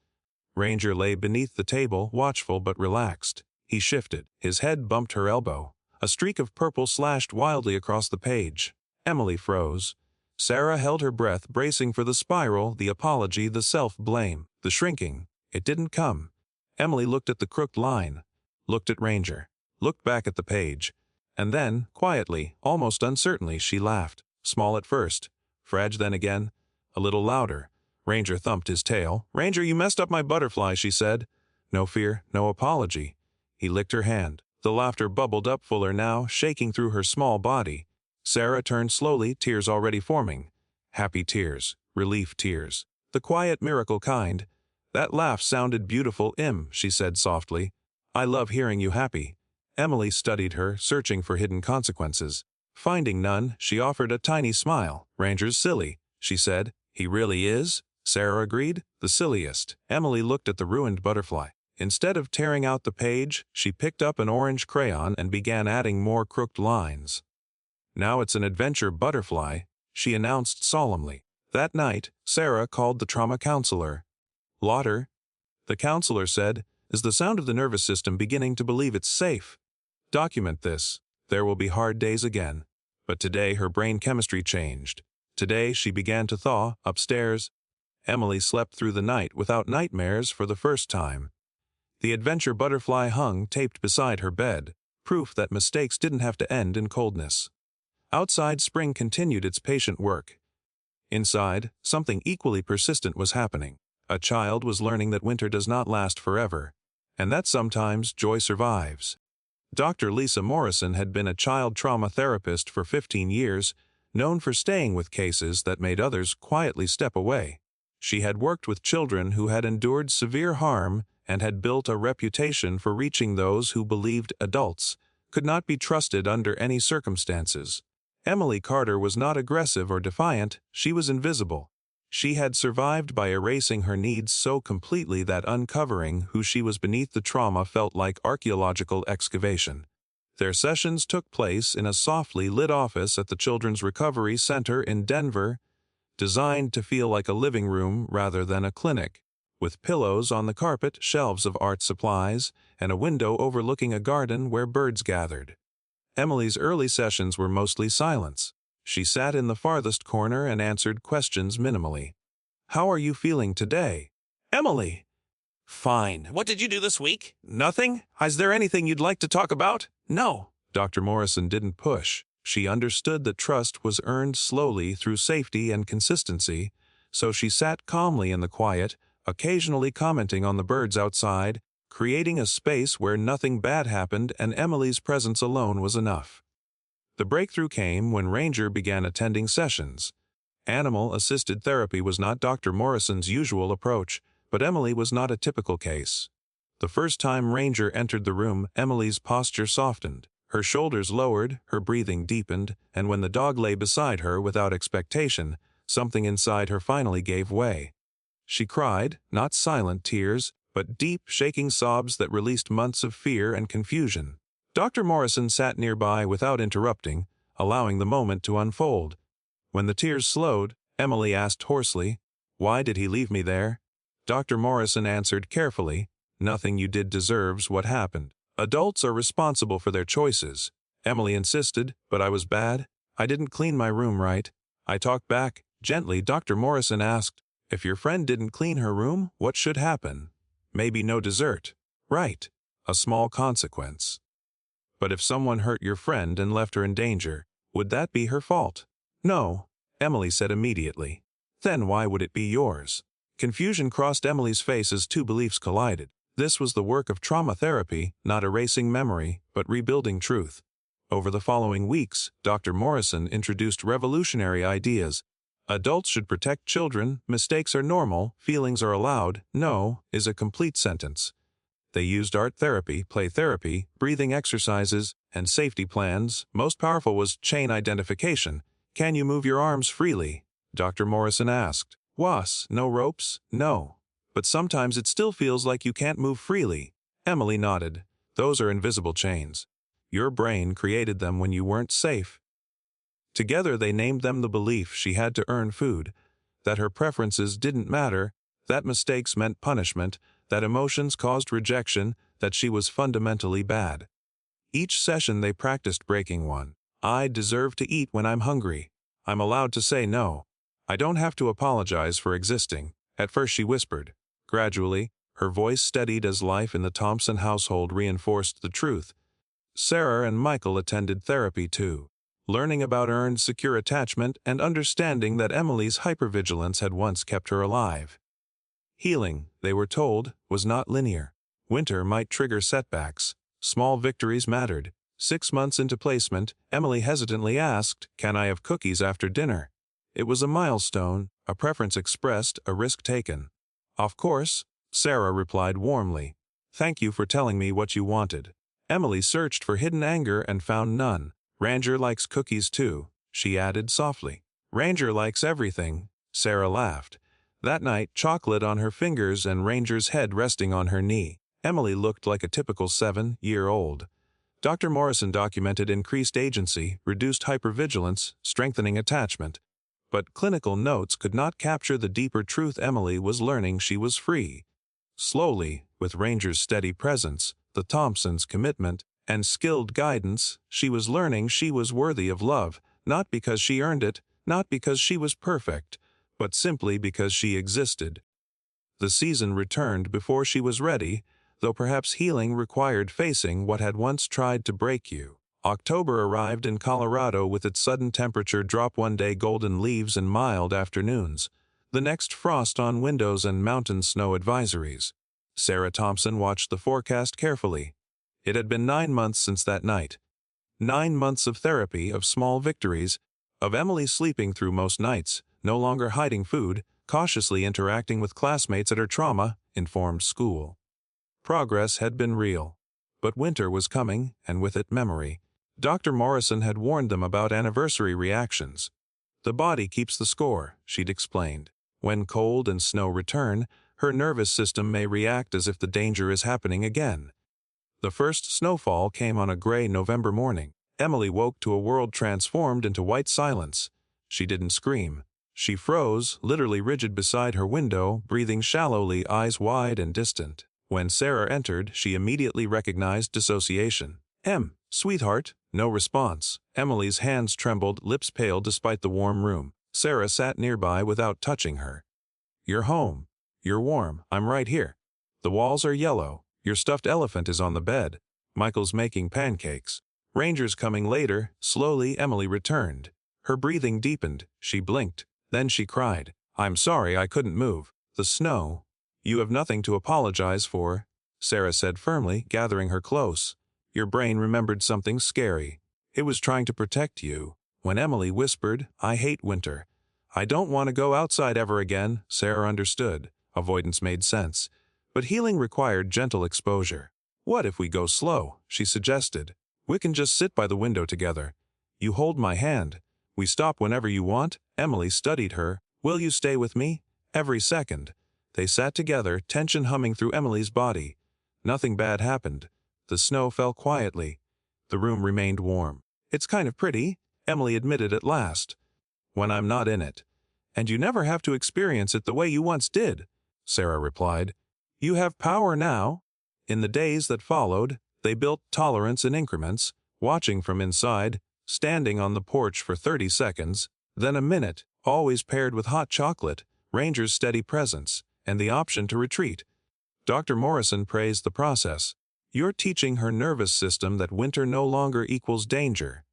Ranger lay beneath the table, watchful but relaxed. He shifted. His head bumped her elbow. A streak of purple slashed wildly across the page. Emily froze. Sarah held her breath, bracing for the spiral, the apology, the self-blame, the shrinking. It didn't come. Emily looked at the crooked line, looked at Ranger, looked back at the page, and then, quietly, almost uncertainly, she laughed. Small at first, fragile then again, a little louder. Ranger thumped his tail. "Ranger, you messed up my butterfly," she said. No fear, no apology. He licked her hand. The laughter bubbled up fuller now, shaking through her small body. Sarah turned slowly, tears already forming. Happy tears, relief tears, the quiet miracle kind. "That laugh sounded beautiful, she said softly. "I love hearing you happy." Emily studied her, searching for hidden consequences. Finding none, she offered a tiny smile. "Ranger's silly," she said. "He really is?" Sarah agreed. "The silliest." Emily looked at the ruined butterfly. Instead of tearing out the page, she picked up an orange crayon and began adding more crooked lines. "Now it's an adventure butterfly," she announced solemnly. That night, Sarah called the trauma counselor. "Lauder," the counselor said, "is the sound of the nervous system beginning to believe it's safe? Document this. There will be hard days again." But today her brain chemistry changed. Today she began to thaw, upstairs. Emily slept through the night without nightmares for the first time. The adventure butterfly hung taped beside her bed, proof that mistakes didn't have to end in coldness. Outside, spring continued its patient work. Inside, something equally persistent was happening. A child was learning that winter does not last forever, and that sometimes joy survives. Dr. Lisa Morrison had been a child trauma therapist for 15 years, known for staying with cases that made others quietly step away. She had worked with children who had endured severe harm and had built a reputation for reaching those who believed adults could not be trusted under any circumstances. Emily Carter was not aggressive or defiant, she was invisible. She had survived by erasing her needs so completely that uncovering who she was beneath the trauma felt like archaeological excavation. Their sessions took place in a softly lit office at the Children's Recovery Center in Denver, designed to feel like a living room rather than a clinic, with pillows on the carpet, shelves of art supplies, and a window overlooking a garden where birds gathered. Emily's early sessions were mostly silence. She sat in the farthest corner and answered questions minimally. "How are you feeling today?" "Emily!" "Fine. What did you do this week?" "Nothing. Is there anything you'd like to talk about?" "No." Dr. Morrison didn't push. She understood that trust was earned slowly through safety and consistency, so she sat calmly in the quiet, occasionally commenting on the birds outside, creating a space where nothing bad happened and Emily's presence alone was enough. The breakthrough came when Ranger began attending sessions. Animal-assisted therapy was not Dr. Morrison's usual approach, but Emily was not a typical case. The first time Ranger entered the room, Emily's posture softened. Her shoulders lowered, her breathing deepened, and when the dog lay beside her without expectation, something inside her finally gave way. She cried, not silent tears, but deep, shaking sobs that released months of fear and confusion. Dr. Morrison sat nearby without interrupting, allowing the moment to unfold. When the tears slowed, Emily asked hoarsely, "Why did he leave me there?" Dr. Morrison answered carefully, "Nothing you did deserves what happened. Adults are responsible for their choices." Emily insisted, "But I was bad. I didn't clean my room right." I talked back. Gently, Dr. Morrison asked, "If your friend didn't clean her room, what should happen?" "Maybe no dessert." "Right. A small consequence." "But if someone hurt your friend and left her in danger, would that be her fault?" "No," Emily said immediately. "Then why would it be yours?" Confusion crossed Emily's face as two beliefs collided. This was the work of trauma therapy, not erasing memory, but rebuilding truth. Over the following weeks, Dr. Morrison introduced revolutionary ideas: Adults should protect children, mistakes are normal, feelings are allowed, no is a complete sentence. They used art therapy, play therapy, breathing exercises, and safety plans. Most powerful was chain identification. Can you move your arms freely? Dr. Morrison asked. Was, no ropes? No. But sometimes it still feels like you can't move freely. Emily nodded. Those are invisible chains. Your brain created them when you weren't safe. Together they named them the belief she had to earn food, that her preferences didn't matter, that mistakes meant punishment, that emotions caused rejection, that she was fundamentally bad. Each session they practiced breaking one. I deserve to eat when I'm hungry. I'm allowed to say no. I don't have to apologize for existing. At first she whispered. Gradually, her voice steadied as life in the Thompson household reinforced the truth. Sarah and Michael attended therapy too, learning about earned secure attachment and understanding that Emily's hypervigilance had once kept her alive. Healing, they were told, was not linear. Winter might trigger setbacks. Small victories mattered. 6 months into placement, Emily hesitantly asked, "Can I have cookies after dinner?" It was a milestone, a preference expressed, a risk taken. "Of course," Sarah replied warmly. "Thank you for telling me what you wanted." Emily searched for hidden anger and found none. "Ranger likes cookies too," she added softly. "Ranger likes everything," Sarah laughed. That night, chocolate on her fingers and Ranger's head resting on her knee. Emily looked like a typical 7-year-old. Dr. Morrison documented increased agency, reduced hypervigilance, strengthening attachment. But clinical notes could not capture the deeper truth. Emily was learning she was free. Slowly, with Ranger's steady presence, the Thompsons' commitment, and skilled guidance, she was learning she was worthy of love, not because she earned it, not because she was perfect, but simply because she existed. The season returned before she was ready, though perhaps healing required facing what had once tried to break you. October arrived in Colorado with its sudden temperature drop one day, golden leaves and mild afternoons. The next frost on windows and mountain snow advisories. Sarah Thompson watched the forecast carefully. It had been 9 months since that night. 9 months of therapy, of small victories, of Emily sleeping through most nights, no longer hiding food, cautiously interacting with classmates at her trauma-informed school. Progress had been real. But winter was coming, and with it memory. Dr. Morrison had warned them about anniversary reactions. The body keeps the score, she'd explained. When cold and snow return, her nervous system may react as if the danger is happening again. The first snowfall came on a gray November morning. Emily woke to a world transformed into white silence. She didn't scream. She froze, literally rigid beside her window, breathing shallowly, eyes wide and distant. When Sarah entered, she immediately recognized dissociation. Sweetheart." No response. Emily's hands trembled, lips pale despite the warm room. Sarah sat nearby without touching her. "You're home. You're warm. I'm right here. The walls are yellow. Your stuffed elephant is on the bed. Michael's making pancakes. Ranger's coming later." Slowly, Emily returned. Her breathing deepened. She blinked. Then she cried. "I'm sorry I couldn't move. The snow." "You have nothing to apologize for," Sarah said firmly, gathering her close. "Your brain remembered something scary. It was trying to protect you." When Emily whispered, "I hate winter. I don't want to go outside ever again," Sarah understood. Avoidance made sense. But healing required gentle exposure. "What if we go slow?" she suggested. "We can just sit by the window together. You hold my hand. We stop whenever you want." Emily studied her. "Will you stay with me?" "Every second." They sat together, tension humming through Emily's body. Nothing bad happened. The snow fell quietly. The room remained warm. "It's kind of pretty," Emily admitted at last, "when I'm not in it." "And you never have to experience it the way you once did," Sarah replied. "You have power now." In the days that followed, they built tolerance in increments, watching from inside, standing on the porch for 30 seconds, then a minute, always paired with hot chocolate, Ranger's steady presence, and the option to retreat. Dr. Morrison praised the process. "You're teaching her nervous system that winter no longer equals danger."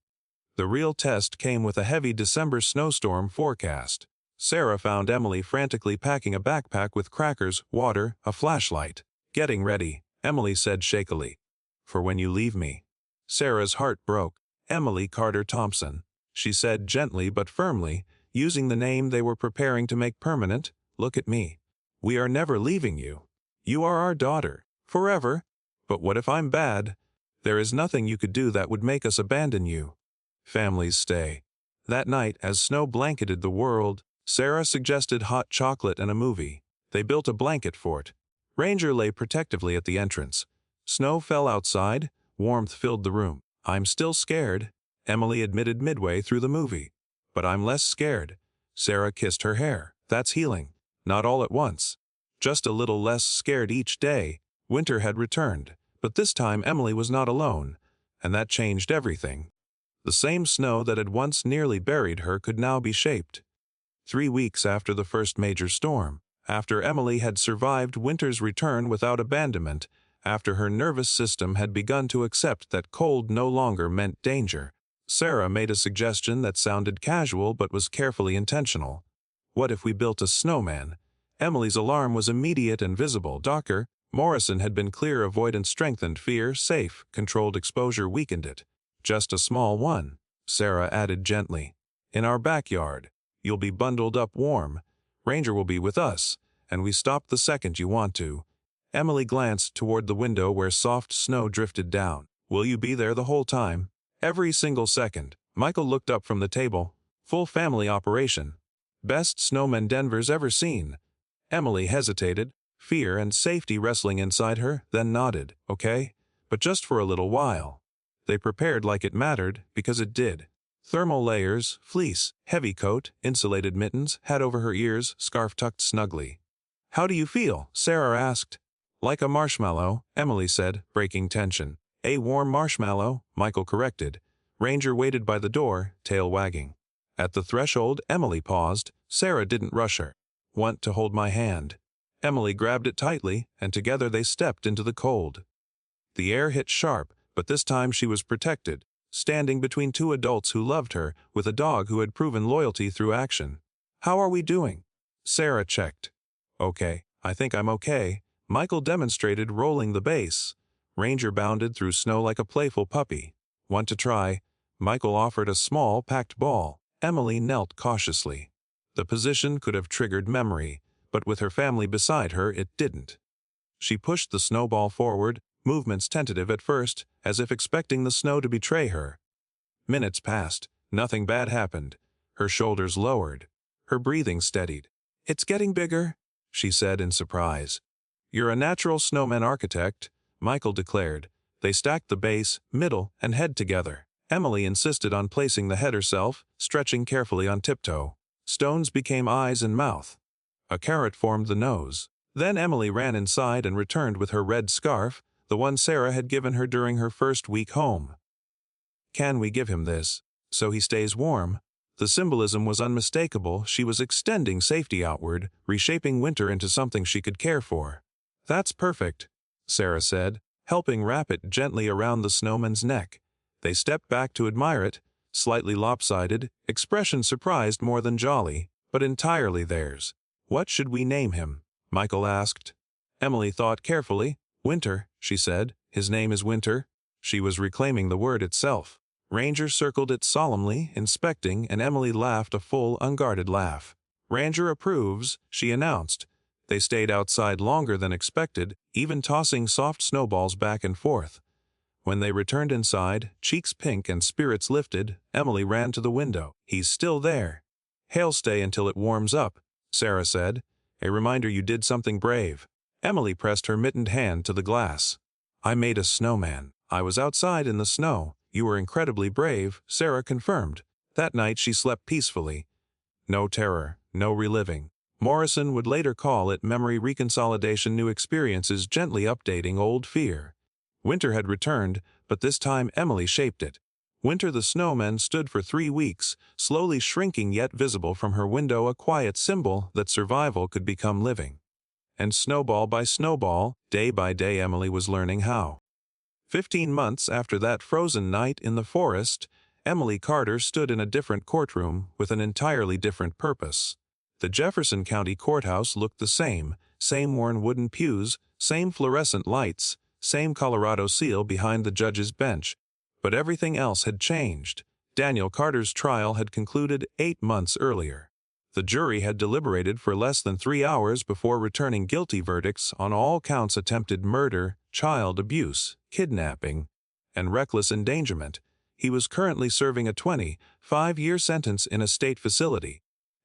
The real test came with a heavy December snowstorm forecast. Sarah found Emily frantically packing a backpack with crackers, water, a flashlight. "Getting ready," Emily said shakily. "For when you leave me." Sarah's heart broke. "Emily Carter Thompson," she said gently but firmly, using the name they were preparing to make permanent. Look at me. We are never leaving you. You are our daughter. Forever. But what if I'm bad? There is nothing you could do that would make us abandon you. Families stay. That night, as snow blanketed the world, Sarah suggested hot chocolate and a movie. They built a blanket fort. Ranger lay protectively at the entrance. Snow fell outside, warmth filled the room. I'm still scared, Emily admitted midway through the movie. But I'm less scared. Sarah kissed her hair. That's healing. Not all at once. Just a little less scared each day. Winter had returned, but this time Emily was not alone, and that changed everything. The same snow that had once nearly buried her could now be shaped. 3 weeks after the first major storm, after Emily had survived winter's return without abandonment, after her nervous system had begun to accept that cold no longer meant danger, Sarah made a suggestion that sounded casual but was carefully intentional. What if we built a snowman? Emily's alarm was immediate and visible. Doctor Morrison had been clear. Avoidance strengthened fear, safe, controlled exposure weakened it. Just a small one, Sarah added gently. In our backyard. You'll be bundled up warm. Ranger will be with us, and we stop the second you want to. Emily glanced toward the window where soft snow drifted down. Will you be there the whole time? Every single second. Michael looked up from the table. Full family operation. Best snowman Denver's ever seen. Emily hesitated, fear and safety wrestling inside her, then nodded. Okay, but just for a little while. They prepared like it mattered, because it did. Thermal layers, fleece, heavy coat, insulated mittens, hat over her ears, scarf tucked snugly. How do you feel? Sarah asked. Like a marshmallow, Emily said, breaking tension. A warm marshmallow, Michael corrected. Ranger waited by the door, tail wagging. At the threshold, Emily paused. Sarah didn't rush her. Want to hold my hand? Emily grabbed it tightly, and together they stepped into the cold. The air hit sharp, but this time she was protected, standing between two adults who loved her, with a dog who had proven loyalty through action. How are we doing? Sarah checked. Okay, I think I'm okay. Michael demonstrated, rolling the base. Ranger bounded through snow like a playful puppy. Want to try? Michael offered a small, packed ball. Emily knelt cautiously. The position could have triggered memory, but with her family beside her, it didn't. She pushed the snowball forward, movements tentative at first, as if expecting the snow to betray her. Minutes passed. Nothing bad happened. Her shoulders lowered. Her breathing steadied. It's getting bigger, she said in surprise. You're a natural snowman architect, Michael declared. They stacked the base, middle, and head together. Emily insisted on placing the head herself, stretching carefully on tiptoe. Stones became eyes and mouth. A carrot formed the nose. Then Emily ran inside and returned with her red scarf, the one Sarah had given her during her first week home. Can we give him this, so he stays warm? The symbolism was unmistakable. She was extending safety outward, reshaping winter into something she could care for. That's perfect, Sarah said, helping wrap it gently around the snowman's neck. They stepped back to admire it, slightly lopsided, expression surprised more than jolly, but entirely theirs. What should we name him? Michael asked. Emily thought carefully. Winter, she said. His name is Winter. She was reclaiming the word itself. Ranger circled it solemnly, inspecting, and Emily laughed a full, unguarded laugh. Ranger approves, she announced. They stayed outside longer than expected, even tossing soft snowballs back and forth. When they returned inside, cheeks pink and spirits lifted, Emily ran to the window. He's still there. He'll stay until it warms up, Sarah said. A reminder you did something brave. Emily pressed her mittened hand to the glass. I made a snowman. I was outside in the snow. You were incredibly brave, Sarah confirmed. That night she slept peacefully. No terror, no reliving. Morrison would later call it memory reconsolidation, new experiences gently updating old fear. Winter had returned, but this time Emily shaped it. Winter the snowman stood for 3 weeks, slowly shrinking yet visible from her window, a quiet symbol that survival could become living. And snowball by snowball, day by day Emily was learning how. 15 months after that frozen night in the forest, Emily Carter stood in a different courtroom with an entirely different purpose. The Jefferson County Courthouse looked the same worn wooden pews, same fluorescent lights, same Colorado seal behind the judge's bench. But everything else had changed. Daniel Carter's trial had concluded 8 months earlier. The jury had deliberated for less than 3 hours before returning guilty verdicts on all counts: attempted murder, child abuse, kidnapping, and reckless endangerment. He was currently serving a 25-year sentence in a state facility,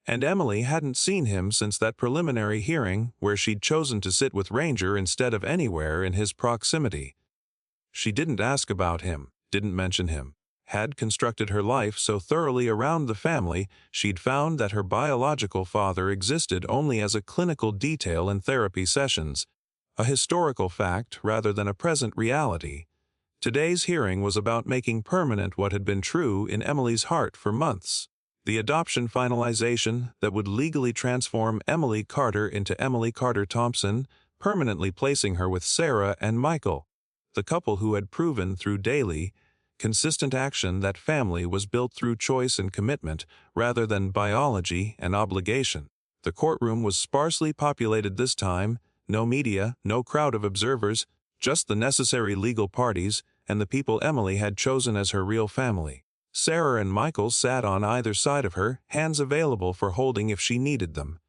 and Emily hadn't seen him since that preliminary hearing where she'd chosen to sit with Ranger instead of anywhere in his proximity. She didn't ask about him, didn't mention him. Had constructed her life so thoroughly around the family, she'd found that her biological father existed only as a clinical detail in therapy sessions, a historical fact rather than a present reality. Today's hearing was about making permanent what had been true in Emily's heart for months: the adoption finalization that would legally transform Emily Carter into Emily Carter Thompson, permanently placing her with Sarah and Michael, the couple who had proven through daily, consistent action that family was built through choice and commitment rather than biology and obligation. The courtroom was sparsely populated this time: no media, no crowd of observers, just the necessary legal parties and the people Emily had chosen as her real family. Sarah and Michael sat on either side of her, hands available for holding if she needed them.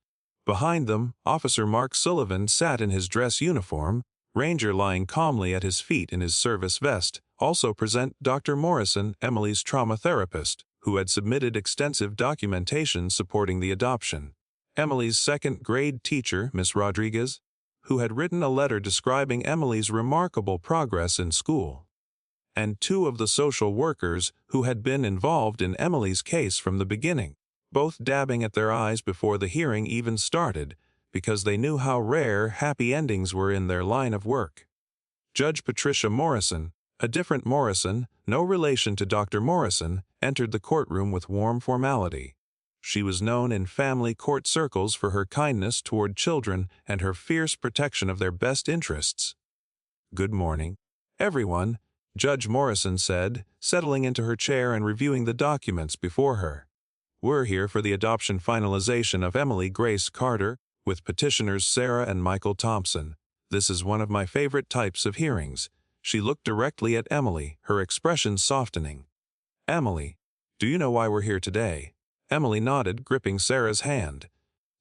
Behind them, Officer Mark Sullivan sat in his dress uniform, Ranger lying calmly at his feet in his service vest. Also present Dr. Morrison, Emily's trauma therapist, who had submitted extensive documentation supporting the adoption. Emily's second-grade teacher, Miss Rodriguez, who had written a letter describing Emily's remarkable progress in school. And 2 of the social workers who had been involved in Emily's case from the beginning, both dabbing at their eyes before the hearing even started, because they knew how rare happy endings were in their line of work. Judge Patricia Morrison, a different Morrison, no relation to Dr. Morrison, entered the courtroom with warm formality. She was known in family court circles for her kindness toward children and her fierce protection of their best interests. "Good morning, everyone," Judge Morrison said, settling into her chair and reviewing the documents before her. "We're here for the adoption finalization of Emily Grace Carter, with petitioners Sarah and Michael Thompson. This is one of my favorite types of hearings." She looked directly at Emily, her expression softening. "Emily, do you know why we're here today?" Emily nodded, gripping Sarah's hand.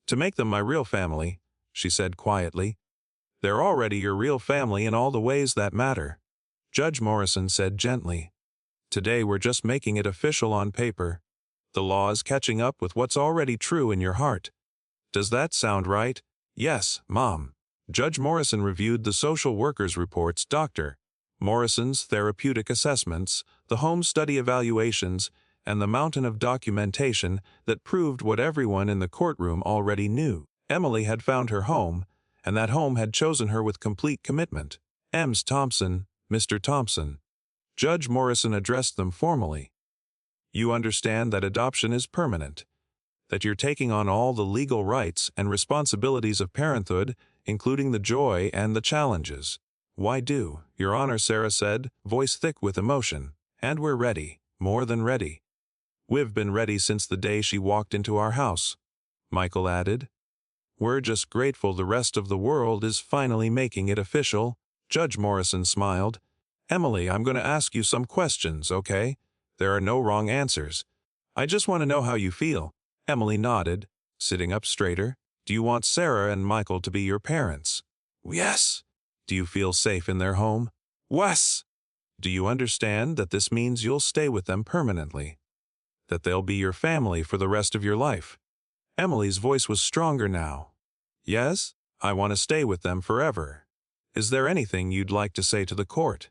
"To make them my real family," she said quietly. "They're already your real family in all the ways that matter," Judge Morrison said gently. "Today we're just making it official on paper. The law is catching up with what's already true in your heart. Does that sound right?" "Yes, Mom." Judge Morrison reviewed the social workers' reports, Dr. Morrison's therapeutic assessments, the home study evaluations, and the mountain of documentation that proved what everyone in the courtroom already knew. Emily had found her home, and that home had chosen her with complete commitment. "Ems Thompson, Mr. Thompson." Judge Morrison addressed them formally. "You understand that adoption is permanent, that you're taking on all the legal rights and responsibilities of parenthood, including the joy and the challenges." "Why do, Your Honor," Sarah said, voice thick with emotion. "And we're ready, more than ready. We've been ready since the day she walked into our house," Michael added. "We're just grateful the rest of the world is finally making it official." Judge Morrison smiled. "Emily, I'm going to ask you some questions, okay? There are no wrong answers. I just want to know how you feel." Emily nodded, sitting up straighter. "Do you want Sarah and Michael to be your parents?" "Yes." "Do you feel safe in their home?" "Yes." "Do you understand that this means you'll stay with them permanently? That they'll be your family for the rest of your life?" Emily's voice was stronger now. "Yes, I want to stay with them forever. Is there anything you'd like to say to the court?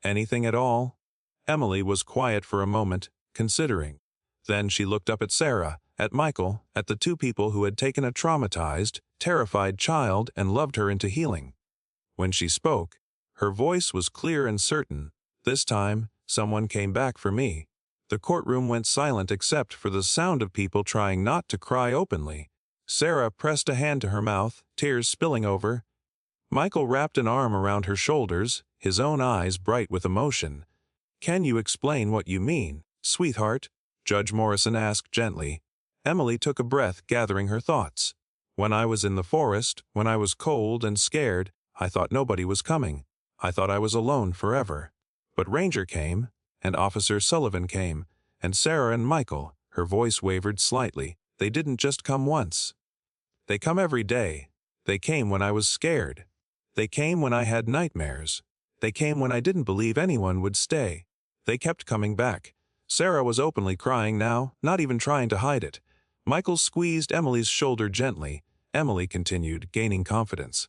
Anything at all?" Emily was quiet for a moment, considering. Then she looked up at Sarah, at Michael, at the 2 people who had taken a traumatized, terrified child and loved her into healing. When she spoke, her voice was clear and certain. "This time, someone came back for me." The courtroom went silent except for the sound of people trying not to cry openly. Sarah pressed a hand to her mouth, tears spilling over. Michael wrapped an arm around her shoulders, his own eyes bright with emotion. "Can you explain what you mean, sweetheart?" Judge Morrison asked gently. Emily took a breath, gathering her thoughts. "When I was in the forest, when I was cold and scared, I thought nobody was coming. I thought I was alone forever. But Ranger came, and Officer Sullivan came, And Sarah and Michael, her voice wavered slightly, they didn't just come once. They come every day. They came when I was scared. They came when I had nightmares. They came when I didn't believe anyone would stay. They kept coming back. Sarah was openly crying now, not even trying to hide it. Michael squeezed Emily's shoulder gently. Emily continued, gaining confidence.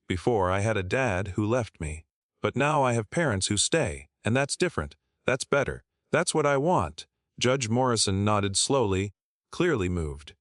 Before I had a dad who left me. But now I have parents who stay, and that's different. That's better. That's what I want. Judge Morrison nodded slowly, clearly moved.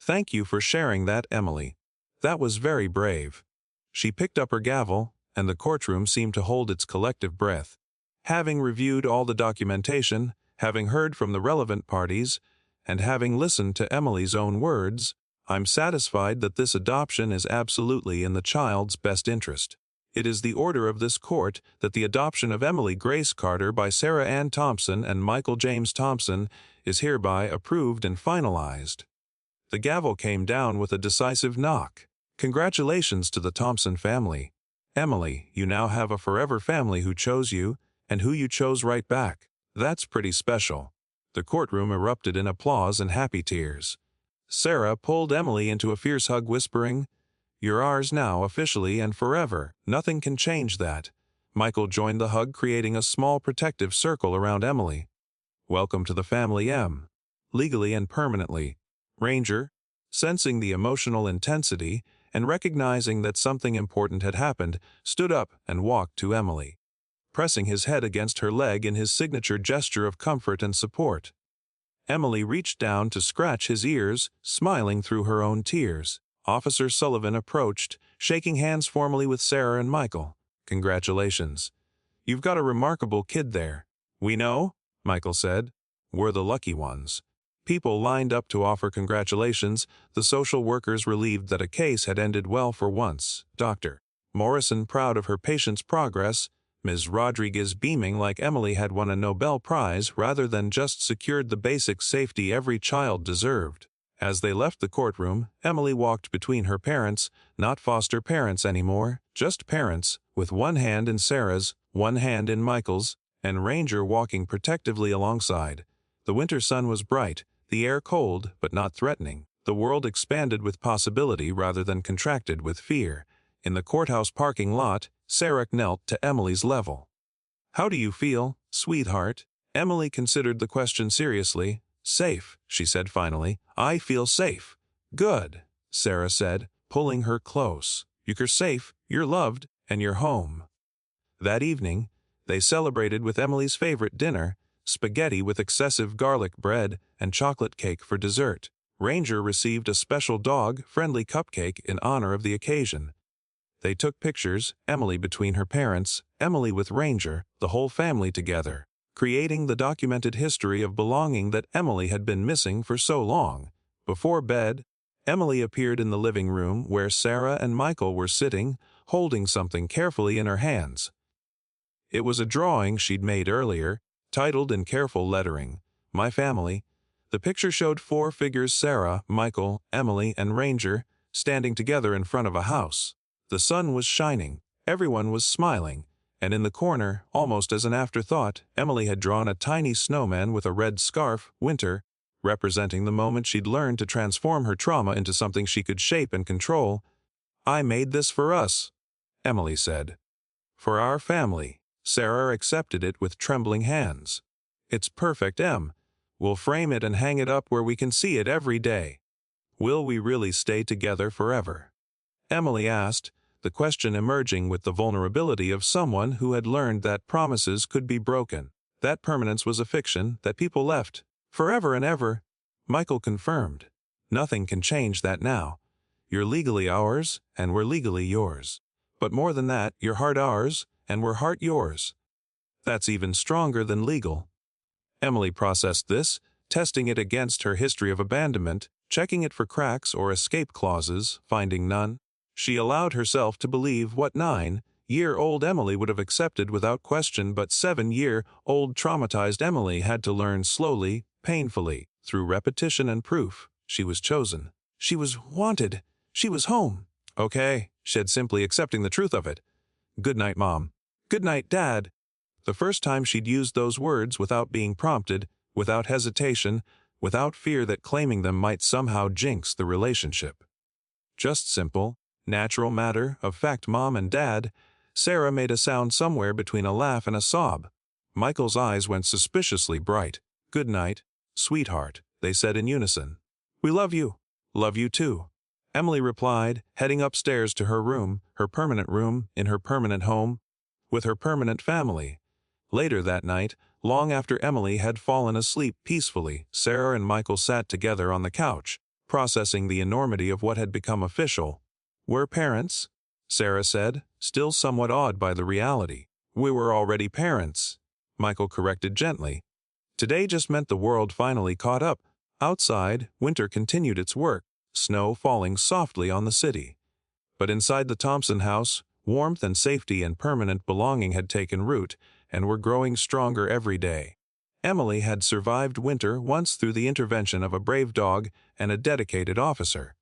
Thank you for sharing that, Emily. That was very brave. She picked up her gavel, and the courtroom seemed to hold its collective breath. Having reviewed all the documentation, having heard from the relevant parties, and having listened to Emily's own words, I'm satisfied that this adoption is absolutely in the child's best interest. It is the order of this court that the adoption of Emily Grace Carter by Sarah Ann Thompson and Michael James Thompson is hereby approved and finalized. The gavel came down with a decisive knock. Congratulations to the Thompson family. Emily, you now have a forever family who chose you, and who you chose right back. That's pretty special. The courtroom erupted in applause and happy tears. Sarah pulled Emily into a fierce hug, whispering, "You're ours now, officially and forever. Nothing can change that." Michael joined the hug, creating a small protective circle around Emily. "Welcome to the family, Em. Legally and permanently." Ranger, sensing the emotional intensity and recognizing that something important had happened, stood up and walked to Emily, pressing his head against her leg in his signature gesture of comfort and support. Emily reached down to scratch his ears, smiling through her own tears. Officer Sullivan approached, shaking hands formally with Sarah and Michael. "Congratulations. You've got a remarkable kid there." "We know," Michael said. "We're the lucky ones." People lined up to offer congratulations, the social workers relieved that a case had ended well for once. Dr. Morrison proud of her patient's progress, Ms. Rodriguez beaming like Emily had won a Nobel Prize rather than just secured the basic safety every child deserved. As they left the courtroom, Emily walked between her parents, not foster parents anymore, just parents, with one hand in Sarah's, one hand in Michael's, and Ranger walking protectively alongside. The winter sun was bright, the air cold but not threatening. The world expanded with possibility rather than contracted with fear. In the courthouse parking lot, Sarah knelt to Emily's level. "How do you feel, sweetheart?" Emily considered the question seriously. "Safe," she said finally. "I feel safe." "Good," Sarah said, pulling her close. "You're safe, you're loved, and you're home." That evening, they celebrated with Emily's favorite dinner, spaghetti with excessive garlic bread and chocolate cake for dessert. Ranger received a special dog-friendly cupcake in honor of the occasion. They took pictures, Emily between her parents, Emily with Ranger, the whole family together, creating the documented history of belonging that Emily had been missing for so long. Before bed, Emily appeared in the living room where Sarah and Michael were sitting, holding something carefully in her hands. It was a drawing she'd made earlier, titled in careful lettering, "My Family." The picture showed four figures: Sarah, Michael, Emily, and Ranger, standing together in front of a house. The sun was shining, everyone was smiling, and in the corner, almost as an afterthought, Emily had drawn a tiny snowman with a red scarf, Winter, representing the moment she'd learned to transform her trauma into something she could shape and control. "I made this for us," Emily said. "For our family." Sarah accepted it with trembling hands. "It's perfect, Em. We'll frame it and hang it up where we can see it every day." "Will we really stay together forever?" Emily asked, the question emerging with the vulnerability of someone who had learned that promises could be broken, that permanence was a fiction, that people left. "Forever and ever," Michael confirmed. "Nothing can change that now. You're legally ours, and we're legally yours. But more than that, you're heart ours, and we're heart yours. That's even stronger than legal." Emily processed this, testing it against her history of abandonment, checking it for cracks or escape clauses, finding none. She allowed herself to believe what 9-year-old Emily would have accepted without question, but 7-year-old traumatized Emily had to learn slowly, painfully, through repetition and proof. She was chosen. She was wanted. She was home. "Okay," she said, simply accepting the truth of it. "Good night, Mom." "Good night, Dad." The first time she'd used those words without being prompted, without hesitation, without fear that claiming them might somehow jinx the relationship. Just simple, natural matter of fact. Mom and Dad. Sarah made a sound somewhere between a laugh and a sob. Michael's eyes went suspiciously bright. Good night, sweetheart, they said in unison. We love you. Love you too. Emily replied, heading upstairs to her room, her permanent room, in her permanent home, with her permanent family. Later that night, long after Emily had fallen asleep peacefully, Sarah and Michael sat together on the couch, processing the enormity of what had become official. We're parents, Sarah said, still somewhat awed by the reality. We were already parents, Michael corrected gently. Today just meant the world finally caught up. Outside, winter continued its work, snow falling softly on the city. But inside the Thompson house, warmth and safety and permanent belonging had taken root and were growing stronger every day. Emily had survived winter once through the intervention of a brave dog and a dedicated officer.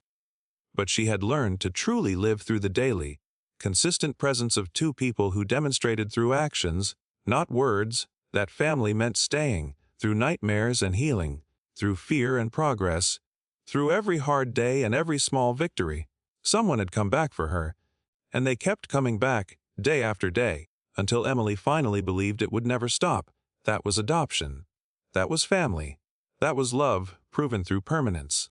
But she had learned to truly live through the daily, consistent presence of two people who demonstrated through actions, not words, that family meant staying, through nightmares and healing, through fear and progress, through every hard day and every small victory. Someone had come back for her, and they kept coming back, day after day, until Emily finally believed it would never stop. That was adoption. That was family. That was love, proven through permanence.